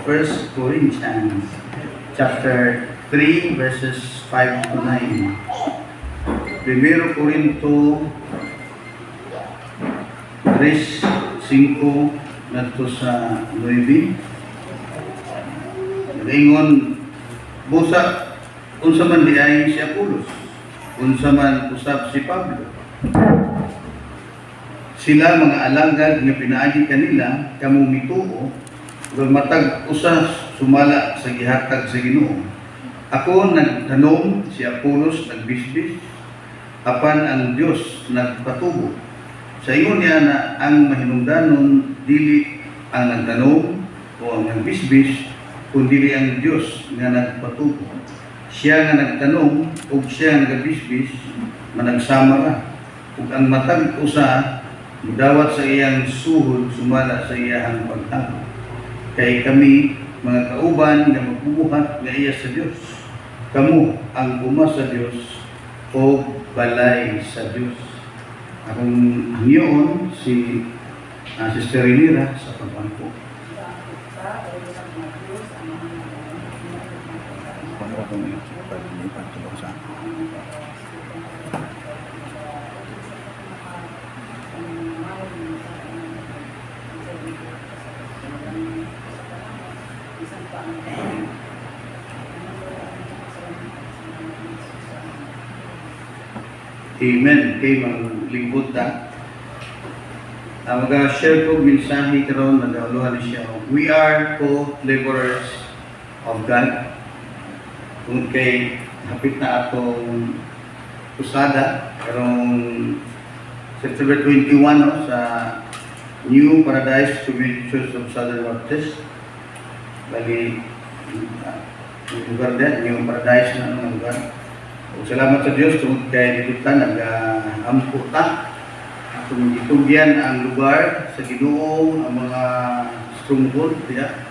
First Corinthians chapter 3 verses 5 to 9. Primero Corinto 3:5 ngadto sa 9. Ingon busa unsa man diay si Apolos, unsa man usab si Pablo. Sila mga alagad nga pinaagi kanila kamo mituo ug matag usa sumala sa gihatag sa Ginoo. Ako nagtanom, si Apolos nagbisbis, apan ang Dios nagpatubo. Sa ingon niya na ang mahinungdanon dili ang nagtanom o ang nagbisbis, kundi ang Dios nga nagpatubo. Siya nga nagtanom ug siya nga nagbisbis managsama ra. Ug ang matag usa mudawat sa iyang suhod sumala sa iyang pagtago. Kay kami mga kauban nga magbubuhat nga iya sa Dios. Kamo ang guma sa Dios o balay sa Dios. Akong hangyoon si Sister Renira sa pagpangko. Amen. Kay maglingkod ta. Mag-share ko mensahe karon nagauluhan siya. We are co-laborers of God. Kung kay hapit na atong usada karong September 21 no, sa New Paradise Community Church of Southern Baptist. Bali lugar din, New Paradise na ng lugar. Salamat sa Diyos tungkol kay dito nag-ampo ta. Kung itugyan ang lugar sa Ginoo, ang mga stronghold, diya.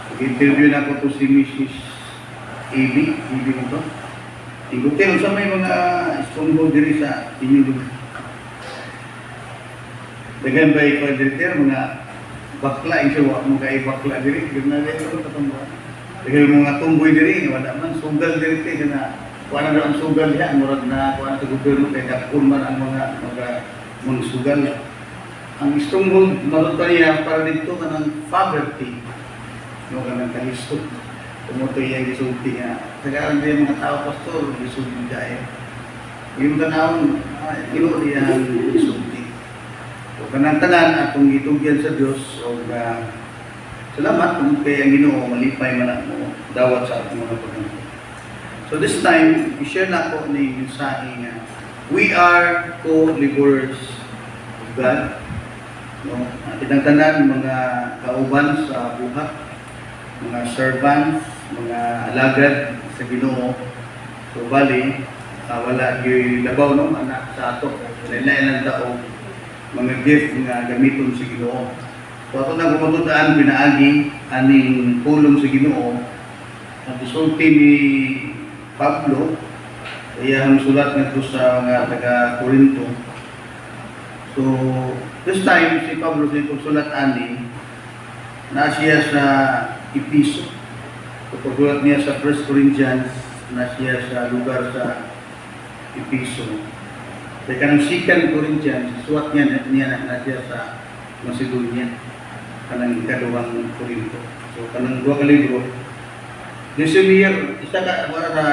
Nag-interview na ko to si Mrs. Ivy mo to. Igutin, sa may mga stronghold diri sa inyong lugar. Dagan ba ikaw diri, mga bakla, isa wak mo kay bakla diri, gana rin ito katungga. Dagan mga tumboy diri, wala man, sugal diri, gana. Kuha na ang sugal niya, murag na kuha na sa gobyerno, kaya kapun man ang mga sugal. Ang stronghold, marot pa niya para dito ka ng poverty. Yung ka ng kalisto. Tumuto yung gisulti nga. Tagaan din mga tao, pastor, gisulti dahil. Yung ganawang, ilo niya ang gisulti. So, kanang-tanan, atong itugyan sa Diyos, o salamat kung kaya ang Ginoo, malipay man mo, dawat sa atong mga pagkakas. So this time, i-share na ko ni mensahe nga we are co-laborers of God. No? Itang tanan mga kauban sa buhat, mga servants, mga alagad sa Ginoo. So bali, wala yung labaw no, anak sa ato. Lain-lain ang tao, mga gift nga gamiton sa Ginoo. So ato na gumatutaan, pinaagi, aning pulong sa Ginoo. Ang isulti ni Pablo, iyang sulat nito sa mga taga-Corinto. So, this time, si Pablo sa itong sulat ani, na siya sa Episo. So, pagsulat niya sa 1 Corinthians, na siya sa lugar sa Episo. Kaya kanang 2 Corinthians, sulat niya na siya sa Macedonia, kanang ikadawang Corinto. So, kanang dua ka libro, yung sumiyar, isa ka para sa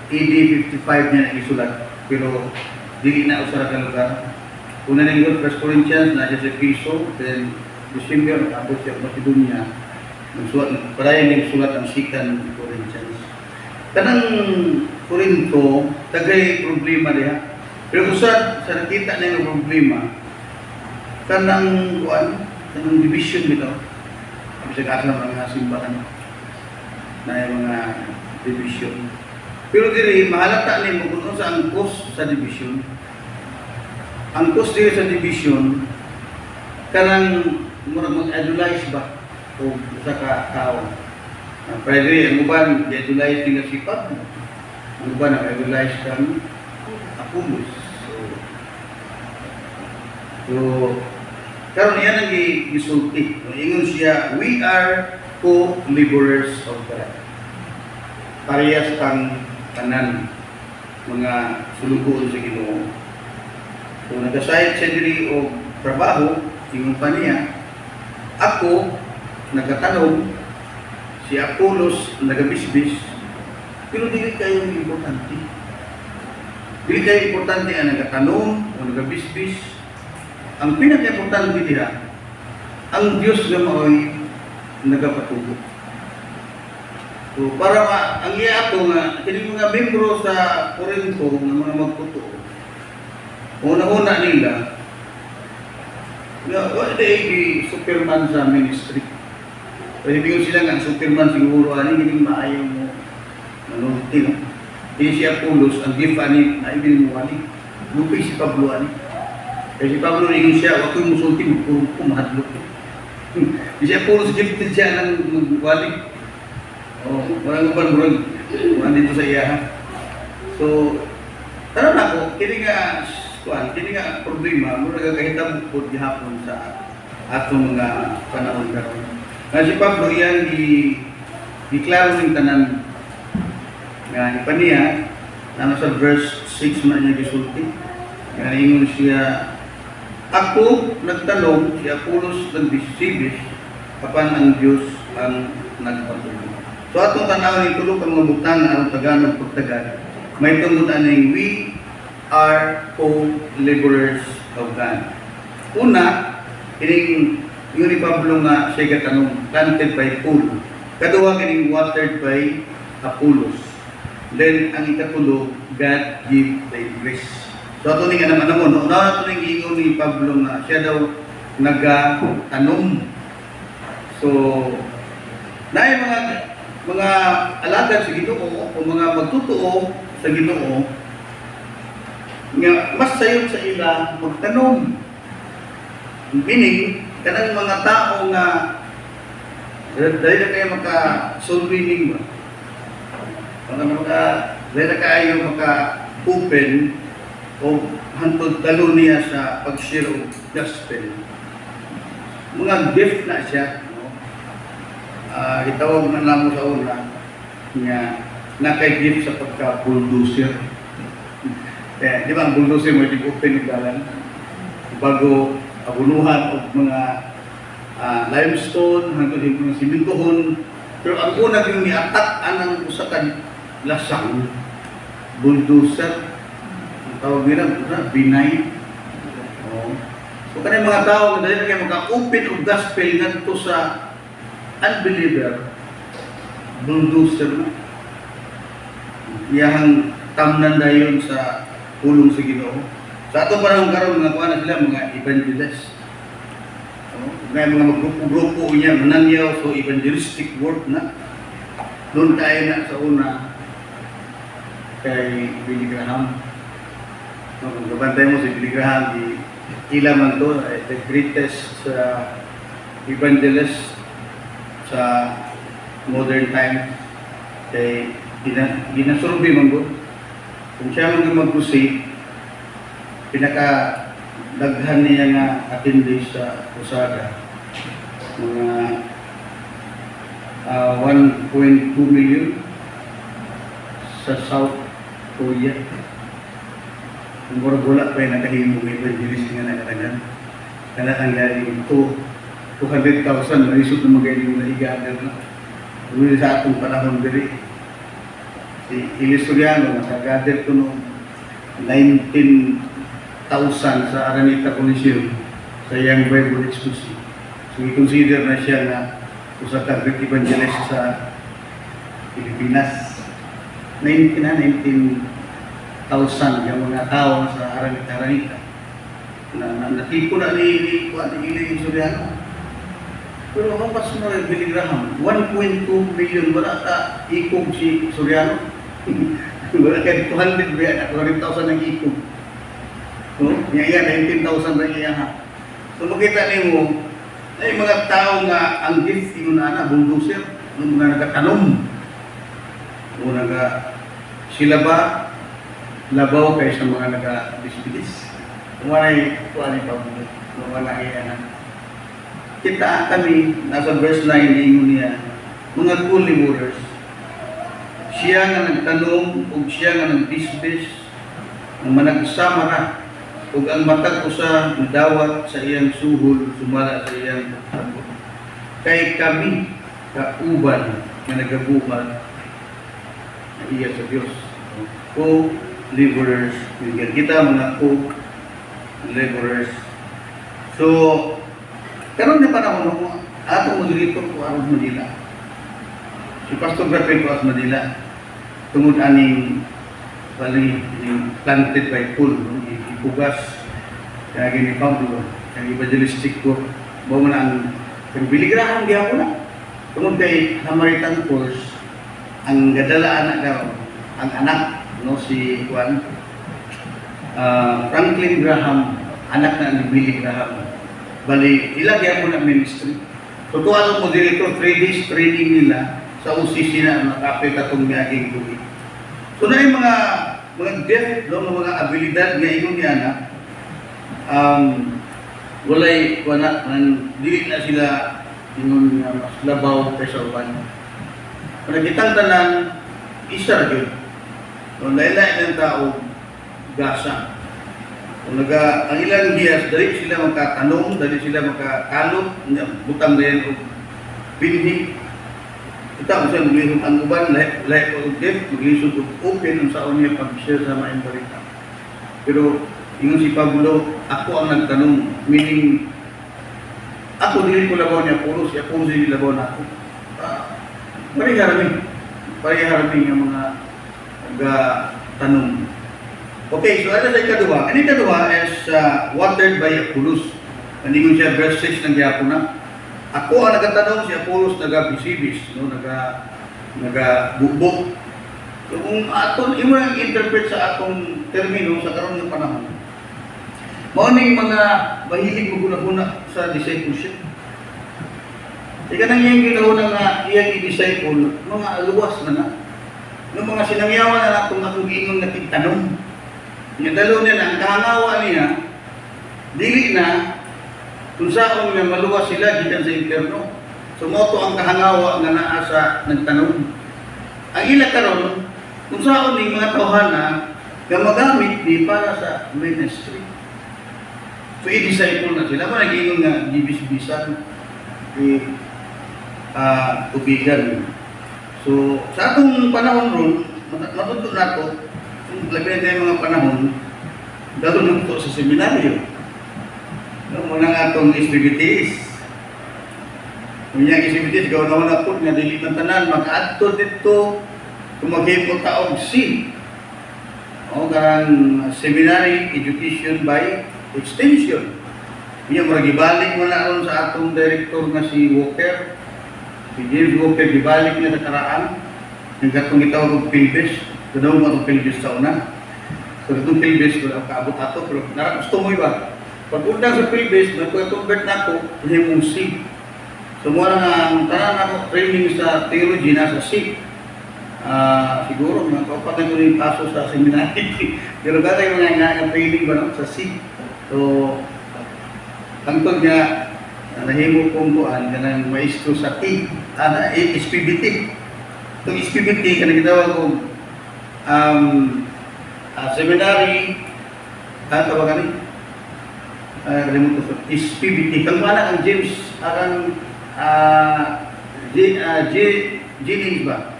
AD 55 niya na isulat, pero dili na usara ka lugar. Una ng 1 Corinthians, na siya sa Piso, then December, tapos siya Macedonia, parayan yung sulat ang 2 Corinthians. Kanang Corinto, tagay problema diha. Pero usad, sa nakita na yung problema, kanang division nito, kasi kasama mga simbahan, na yung mga division. Pero diri mahalata ni mo kung sa ang cause sa division. Ang cause diri sa division kanang murag mag-idolize ba o sa ka tao. Pwede ang uban i-idolize nila si Pablo. Ang uban ang-idolize kang Apolos. So karon yan ang gisulti. Ingon siya, we are co-laborers of God. Parehas kang tanan mga sulugoon sa Ginoo. Kung nag-aside siya diri og trabaho, tingin pa niya, ako nagatanom, si Apollos nagabisbis, pero dili kayo importante. Dili kayo importante ang nagatanom o nagabisbis. Ang pinaka-importante diha, ang Diyos nga mao'y nagapatubo. So, para ang iya ato nga, kini mga membro sa Corinto nga mga magtotoo, una-una nila, wala di Superman sa ministry. Kasi bingon sila nga, Superman siguro, hindi maayaw mo manunti, no? Di si Apollos, ang gift ani, na ibinin mo ani, lupay si Pablo ani. Kasi si Pablo rin siya, wag ko'y musulti, kumahadlok. Di si Apollos, gifted siya ng magwali. Walang kapan-burag, dito sa iya. So, taran ako, kini nga problema, muna nagkakahitang bukod gihapon sa atong mga panahon karon. Nga si Pablo yan, di-klaro ng tanan nga ipaniya, na sa verse 6 na niya gisulti. Nga ingon siya, ako nagtanong, si Apollos nagbisibis, kapan ang Diyos ang nagpatuloy. So atong tanawin tulo kang mga butang na ang Tagalog pagtagad. May tungod aning we are co-laborers of God. Una, kining yung ni Pablo nga siya katanong, planted by Paul. Kaduha kining watered by Apollos. Then ang ikatulo, God give the grace. So ato ning naman namon, no ato ning ingon ni Pablo nga siya daw nagatanom. So naay mga alagad sa Ginoo o mga magtutuo sa Ginoo nga mas sayon sa ila magtanom. Meaning, kanang mga tao nga dahil na kayo maka-solving ba? Dahil na kayo maka-open o hantod talo niya sa pag-share of gospel. Mga gift na siya. Itawag na lang mo sa una nga nakay-gift sa pagka-bulldozer. Kaya, di ba ang bulldozer mo open yung dalan bago abunuhan o mga limestone, hanggang yung mga simintohon. Pero ang una yung ni-attack anang usakan lasang bulldozer. Ang tawag nila, benign. So kanang mga tao dahil kayo maka-open o gospel ngadto sa unbeliever, bulldozer na. Iyahang tamnan dayon sa pulong sa Ginoo. Sa atong panahon karon mga kuan sila mga evangelist. May mga magrupo-grupo niya manangyaw so evangelistic work na. Doon tayo na sa una kay Billy Graham. Kung gabantay mo si Billy Graham, ila man to, the greatest evangelist sa modern time. Kay ginasurvey man ko. Kung siya mag-crusade, pinaka-daghan niya nga attendee sa Osaka. Mga 1.2 million sa South Korea. Kung wala pa yung nakahimong evangelist nga nakatagan. Kaya ang galing 200,000 marisot na magaling na i-gather na. Dito sa atong panahon diri. Si Ilisuriano, nakagather ko noong 19,000 sa Araneta Coliseum sa Young Bible Exclusive. So, i-consider na siya na usa ka great evangelist sa Pilipinas. 19,000 yung mga tao sa Araneta. Natipo na ni Ilisuriano. Pero kapas mo rin, Billy Graham, 1.2 million, wala ka ikog si Suriano. Wala ka 200 ba, 200,000 ang ikog. No? Iya, 19,000 na iya ha. So makita niyo mo, ay mga tao nga ang gift yung na bulldozer, nung mga nagtanom. O sila ba labaw kayo sa mga nag-bisbilis? Kung wala yung pa mo, kung wala iya na. kita kami nasa verse 9 ingon niya mga co-laborers. Siya nga nagtanong ug siya nga nagbisbis nga managsama ra ug ang matag usa nadawat sa iyang suhol sumala sa iyang abot. Kay kami kauban nga nagabuhat na iya sa Dios. Co-laborers. Kita mga co-laborers. So, karon na panahon mo, atong moderator ko aron Manila. Si Pastor Rafael ko as Manila. Tungod aning bali planted by Paul, ipugas kaya gini Pablo, ang evangelistic ko, mo na ang biligrahan diha ko na. Tungod kay Samaritan course, ang gadala anak daw, ang anak no si Juan Franklin Graham, anak na ni Billy Graham. Bali, ilagyan mo na ministry. Tutuan mo dito 3 days training nila sa UCC na nakapit atong miyaging tuwi. So na yung mga deaf, no, mga abilidad nga ingon niya na walay wala dili na sila ingon nga mas labaw kaysa uban. Kung nakitang tanan isa gyud. Kung lain-lain ng tao gasa. Kung ang ilang hiyas, dali sila magkatanong, dali sila magkakalot, butang rin o pinhi. Kita kung siya maglisod ang uban, lahat o deaf, maglisod o open ang saon niya pag-share sa mga balita. Pero, yung si Pablo, ako ang nagtanong, meaning, ako dili ko labaw niya, puro siya, puro siya labaw na ako. Pariharami ang mga tanong. Okay, so ano sa ikaduha? Ang ikaduha is watered by Apollos. Naningon siya, verse 6 ng Giapo na. Ako ang nagatanong, si Apollos naga-bisibis, no? Naga-bubok. So kung aton, imo ang interpret sa atong termino sa karon ng panahon. Mauning mga mahilig maguna-guna sa discipleship. Ika nang iyang ginahuna nga iyang i-disciple, mga luwas na na. Noong mga sinangyawan na natong akong ingon na tigtanong. Yung dalo nila, ang kahangawa niya, dili na, kung saan nga maluwas sila, gikan sa interno. Sumoto ang kahangawa nga naa sa nagtanong. Ang ila karon, kung saan yung mga tawhana, nga magamit ni para sa ministry. So, i-disciple na sila. Kung nag-ingon nga, gibis-bisan, tubigan. So, sa atong panahon ron, matuto na ito, labi na tayo mga panahon, dalo na ito sa seminaryo. Muna nga itong SPBTs. Yung SPBTs, gawin naman na po, nga dili ng tanan, mag-adto dito, kung mag-hipot taog si. O, karang seminary, education by extension. Yung magibalik mo na ron sa atong director nga si Walker, si James Walker, gibalik niya na karaan, yung gatong itawag ng Pilbes, ganoon mo itong Pilbes sa una. So itong Pilbes, kung kaabot ato, pero gusto mo iba. Pag undang sa Pilbes, nagpag-convert na ito, hindi mong C. So muna nga, ang tanan ako training sa theology, nasa C. Siguro, mga kapatid ko yung paso sa seminary. Pero gano'n yung mga training ba no? Sa C. So, tangtod nga, nahimo kong kuhan, ganang maestro sa T, SPBT. Itong SPBT, kanang gitawag ko, seminary, tawagan ni, kalimutan ko, SPBT. Kang mana ang James, Jennings ba?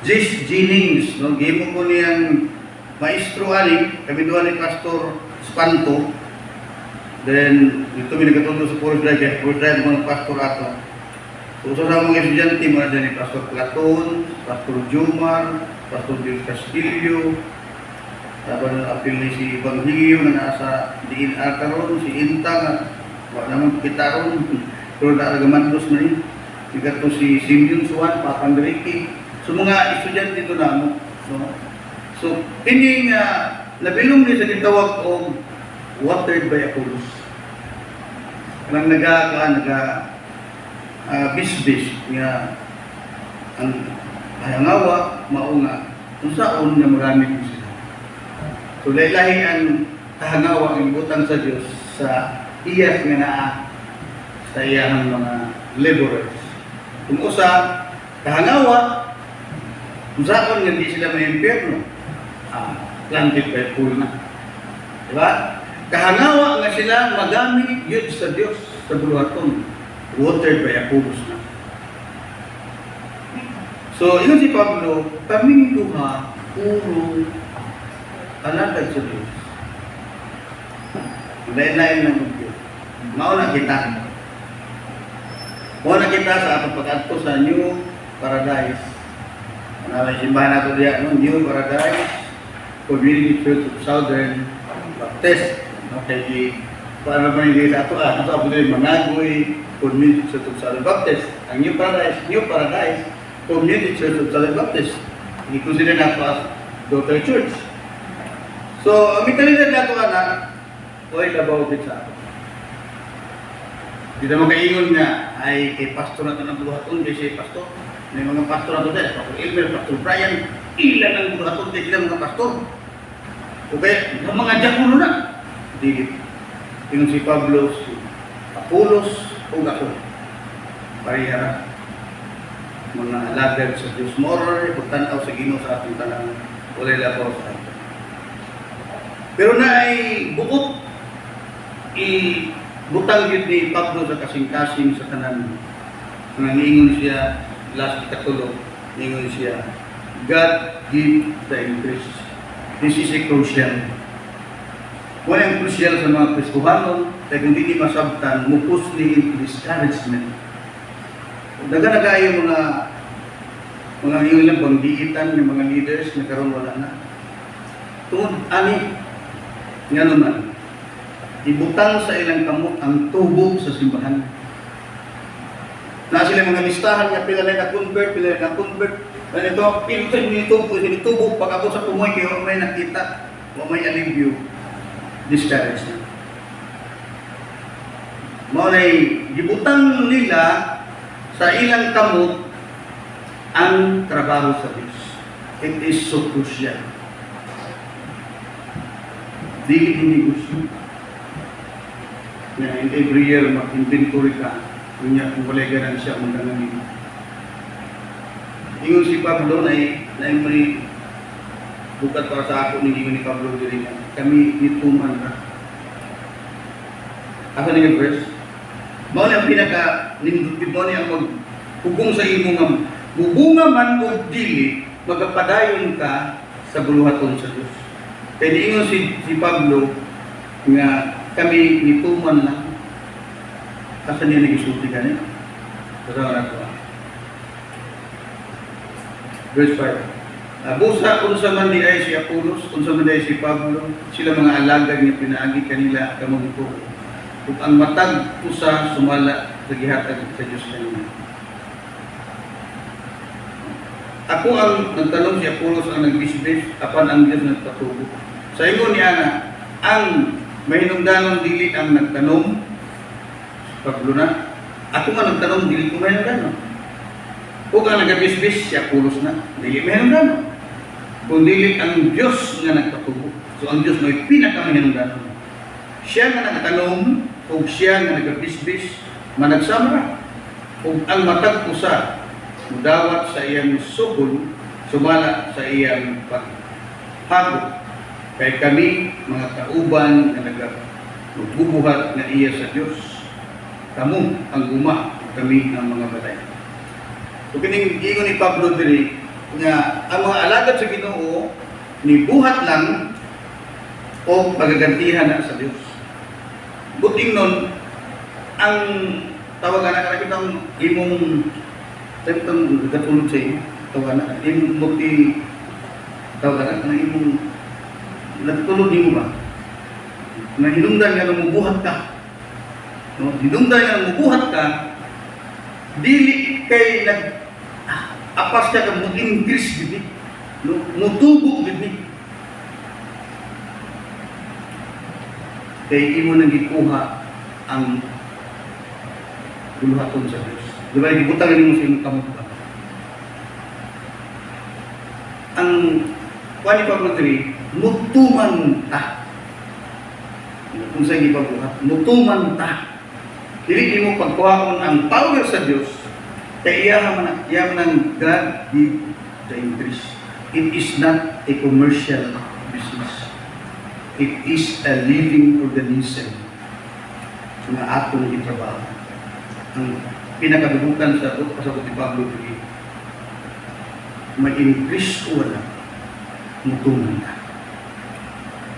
Jace Jennings, no? Gimo ko niyang maestro ali, kami doon ni Pastor Spanto. Then, ito binagatundo sa Forest Drive mga pastor ato. So, sa mga estudyante, mga dyan ni Pastor Platon, Pastor Jumar, Pastor Del Castillo, tapos apil ni si Banghilio na nasa DNR karon, si Inta nga, wala naman kita ron, pero nakagamandos na rin. Ikato si Simeon Suwan, Papang Ricky. So, mga estudyante dito na, no? So, hindi nga, nabilong niya sa gitawag o watered by Apollos. Nang bisbis nga ang kahangawa, maunga, kung saan nga magamit mo sila. So, lahi ang kahangawa ang ibutang sa Diyos sa iyas nga naa sa iyang mga laborers. Kung usa, kahangawa, kung saan nga di sila may impyerno, planted by pool na. Diba? Kahangawa nga sila magamit yun sa Diyos, sa buluhaton, watered by Apollos na. So, yun si Pablo, kaming duha, puro alagad sa Diyos. Lain-lain lang ng Diyos. Mauna kita. Mauna kita sa atong pag-adto sa New Paradise. Manalay simbahan nato diya, no? New Paradise, Community Church of Southern Baptist. Okay, para naman hindi sa ato, ito ako din, Managoy, Community Church of Southern Baptist. Ang New Paradise, Community Church of Southern Baptist. I-consider nato as daughter church. So, ang mitalidad nato anak, oy, labaw din sa ato. Di naman kaingon nga, ay kay pastor nato ng buluhaton, kay siya pastor. May mga pastor nato din, Pastor Elmer, Pastor Brian, ilan ang buluhaton din sila mga pastor. Okay, ang mga diakono na. Di, yung si Pablo, si Apollos, o ako. Parihara. Mga alagad sa Diyos. More, pagtanaw sa Ginoo sa ating tanang, walay labaw sa atin. Pero na ay bukod, butang yun ni Pablo sa kasing-kasing sa tanan. Nangingon siya, last ikatulog, nangingon siya, God give the increase. This is a crucial. Walang crucial sa mga Kristohanon, kaya kung hindi masabtan, mupus ni into discouragement. Daga-daga yung mga ilang banggiitan ng mga leaders na karoon wala na. Tungod, ani, nga naman, ibutang sa ilang kamot ang tubo sa simbahan. Na sila mga listahan nga pila na convert, pila na convert. Ito, pinitubo, pag ako sa tumoy kayo, may nakita, o may alivyo, discouraged na. Maunay, gibutang nila sa ilang kamot ang trabaho sa Diyos. It is so crucial. Hindi gusto. Na every year, mag-inventory ka. Kunya, kung walay ganan siya, magdanganin. Ingon si Pablo na may bukat para sa ako ni Pablo diri nga. Kami nituman ra. Asa ni nga verse? Mao ni ang pinaka nindot mo ni ang maghugong sa imo nga bubunga man o dili magapadayon ka sa buluhaton sa Dios. Kaya ingon si Pablo nga kami nituman lang. Asa niya nagisulti kanina? Basta na ko. Verse 5. Busa unsa man di ay si Apollos, unsa man di ay si Pablo, sila mga alagad nga pinaagi kanila kamong ito. Ug ang matag usa sumala sa gihatag sa Dios kanila. Ako ang nagtanong si Apollos ang nagbisbis, apan ang Dios nagpatubo. Sa ingon niya na ang mahinungdanon dili ang nagtanong Pablo na. Ako nga nagtanong dili ko mahinungdanon. Kung ang nagabisbis, si Apollos na. Dili meron gano'n. Kung dili ang Diyos nga nagpatubo. So ang Diyos may pinakamahinong gano'n. Siya nga nagtanong, kung siya nga nagabisbis, managsama. Kung ang matagpusa, mudawat sa iyang subol, sumala sa iyang paghago. Kay kami, mga kauban na nagbubuhat na iya sa Diyos. Kamu ang guma, kami ang mga batay. So kining ingon ni Pablo diri nga ang mga alagad sa Ginoo ni buhat lang o pagagantihan na sa Dios. Buting nun ang tawagan na kitang imong tentang gatulog sa iyo tawagan na imong buti tawagan na imong natulog nimo ba na hinungdan nga mubuhat ka no hinungdan nga mubuhat ka dili kay nag apas ka mo increase gid no mutubo gid kay imo nang gikuha ang buluhaton sa Dios. Di ba gibutang nimo sa imong kamot ba? Ang kuani pa diri mutuman ta. Kung sa gipabuhat, mutuman ta. Dili mo pagkuhaon ang power sa Dios kay iya man God give the increase. It is not a commercial business. It is a living organism na atong itrabaho. Ang pinakadubukan sa pasabot ni Pablo dili mag-increase o wala, mutunan ka.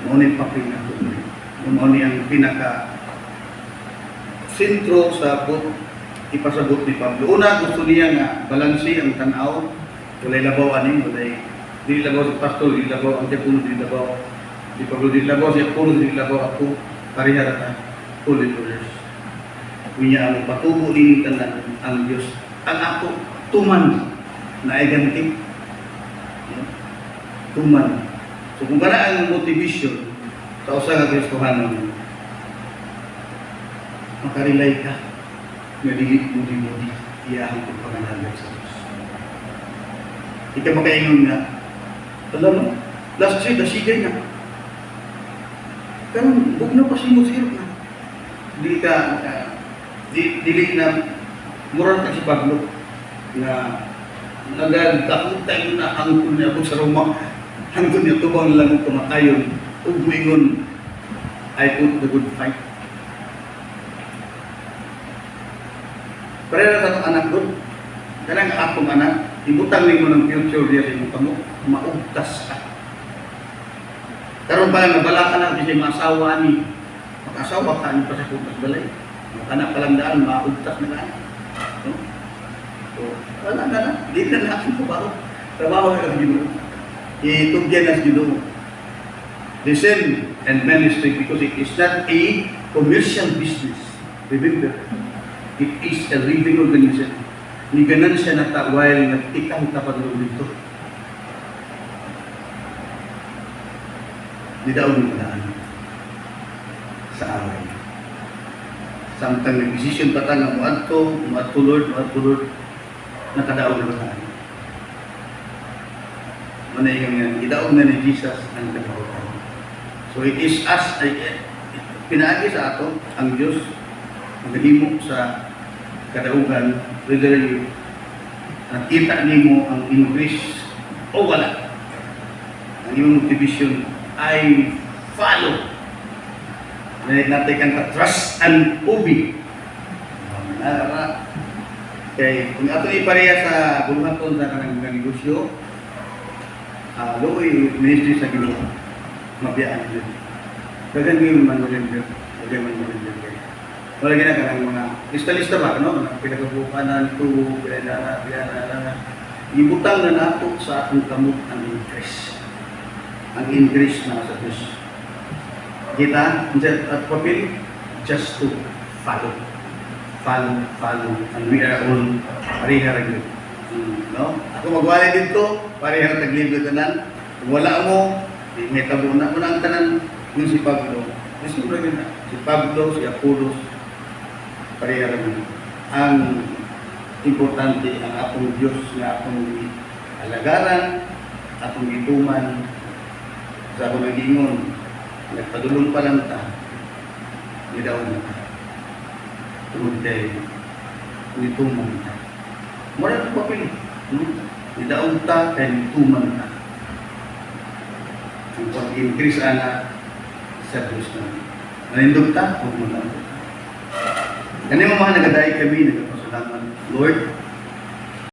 Mauni pa pinatuloy. Mauni ang pinaka sentro sa ipasabot ni Pablo. Una, gusto niya nga balansi ang tanaw. Walay labaw aning, walay di labaw si pastor, di labaw ang tiyapuno, di labaw di Pablo, di labaw si Apolo, di labaw ako. Pariharata, holy brothers. Kunya ang patubo ni tanan ang Diyos. Ang ako, tuman na ay ganti. Tuman. So kung para ang motivation sa usa nga Kristohanon, makarelay ka nga dili mudi-mudi iyahang pagpangalagay sa Diyos. Ika makaingon nga, alam mo, last year, nasigay na. Karon huwag na pasimot-sirot na. Dili na, murang ka si Pablo, na nagagkakutan yun na hangtun niya ako sa Roma, hangtun niya tubang lang ang kumakayon, ug moingon, I put the good fight. Pareha sa itong anak doon, kanang akong anak, ibutang mo ng future niya sa imong kamo, maugtas ka. Karon pa lang nabala ka na kasi maasawa ni, mag-asawa ka ni pa sa kutas balay. Anak ka lang daan, maugtas na ka. No? So, wala na na, di na natin trabaho. Trabaho ka sa Ginoo. Itugyan na sa Ginoo. Listen and ministry because it is not a commercial business. Remember, it is a living organism. Ni ganan siya nata while nagtikang tapadulog dito. Di daw yung padaan sa away. Samtang nag-decision pa tayo ng muadto Lord, nakadaog na padaan. Manay yung idaog na ni Jesus ang katawagan. So it is us, pinaagi sa ato ang Diyos naghimo sa kadaugan, whether nakita nimo ang increase o wala. Ang iyong motivation ay follow. Natin kang trust and obey. Kaya kung ato ipareha sa buluhaton sa kanang negosyo, loy ministry sa Ginoo, mabiyaan din. Dagan yung man-remember. Wala gina ka ng mga lista-lista ba, no? Pinagabukanan, tubo, pinadala. Ibutang na nato sa atong kamot ang increase. Ang increase na sa Diyos. Kita, at papel, just to follow. Follow. And we are all parihara yun. No? Ako magwala dito, parihara taglibot tanan. Kung wala mo, may tabo na. Muna ang tanan, yung si Pablo. Si Pablo, si Apollos, parehara yun. Ang importante, ang atong Diyos na atong alagaran, atong ituman, sa akong nagingon, nagpadulong pa lang ta, nidaon na ta. Tungod kayo, nituman ta. Mura ito papili. Nidaon ta, kaya nituman ta. Ang pag-increase ana sa Diyos na. Nanindog ta, huwag mo lang. Ganyan mo mga nagadaig kami, nagpasalamat. Lord,